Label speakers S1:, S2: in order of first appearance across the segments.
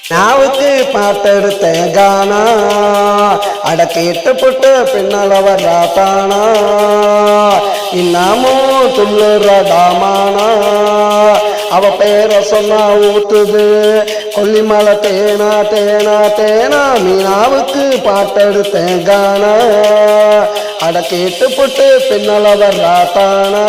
S1: நாவுக்கு பாட்டெடுத்தேன் கானா அட கேட்டு புட்டு பின்னால வர்றாத்தானா இன்னமும் துள்ளுறடாமானா அவ பேரை சொன்னா ஊத்துது கொல்லிமலை தேனா தேனா தேனா மீனாவுக்கு பாட்டெடுத்தேன் கானா அட கேட்டு புட்டு பின்னால வர்றாத்தானா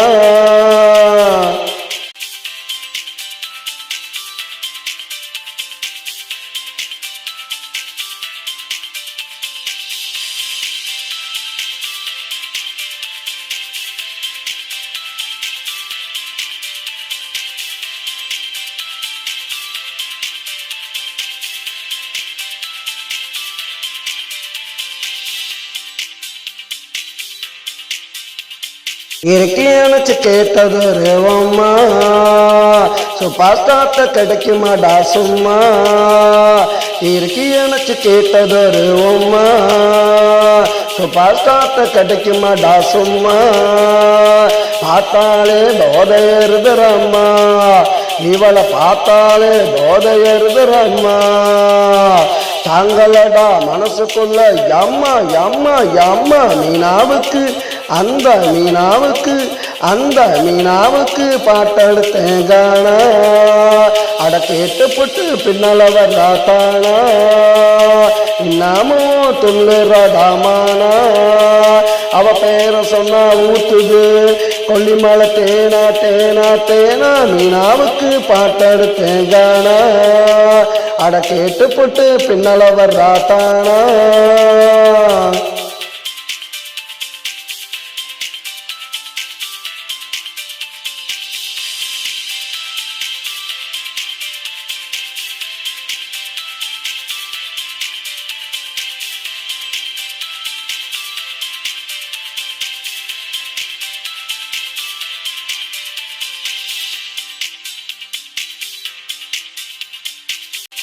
S1: இறக்கியணைச்சு கேட்டதொரு அம்மா சுபாஸ்டாட்ட கிடைக்குமாடா சும்மா இறக்கியணைச்சு கேட்டதொரு அம்மா சுபாஸ்டாட்ட கிடைக்குமாடா சும்மா பார்த்தாலே போதையறுதுரம்மா இவளை பார்த்தாலே போதையறுதுரம்மா தாங்களடா மனசுக்குள்ள எம்மா எம்மா எம்மா மீனாவுக்கு அந்த மீனாவுக்கு பாட்டெடுத்தேன் கானா அட கேட்டு புட்டு பின்னால வர்றாத்தானா இன்னமும் துள்ளுறடாமானா அவ பேரை சொன்னா ஊத்துது கொல்லிமலை தேனா தேனா தேனா மீனாவுக்கு பாட்டெடுத்தேன் கானா அட கேட்டு புட்டு பின்னால வர்றாத்தானா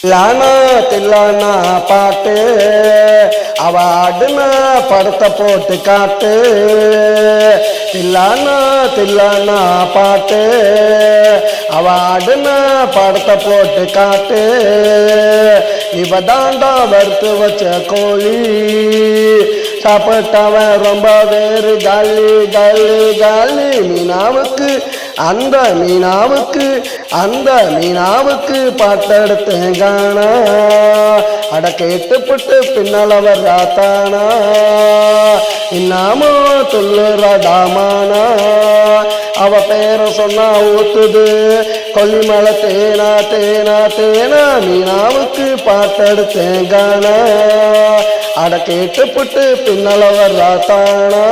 S1: லானா தில்லானா பாட்டு அவ ஆடுனா படத்தை போட்டு காட்டு தில்லானா பாட்டு அவ ஆடுனா படத்தை போட்டு காட்டு இவ தாண்டா வறுத்து வச்ச கோழி சாப்பிட்டவன் ரொம்ப வேறு காலி காலி காலி அந்த மீனாவுக்கு பாட்டெடுத்தேன் கானா அட கேட்டு புட்டு பின்னால வர்றாத்தானா இன்னமும் துள்ளுறடாமானா அவ பேரை சொன்னா ஊத்துது கொல்லிமலை தேனா தேனா தேனா மீனாவுக்கு பாட்டெடுத்தேன் கானா அட கேட்டு புட்டு பின்னால வர்றாத்தானா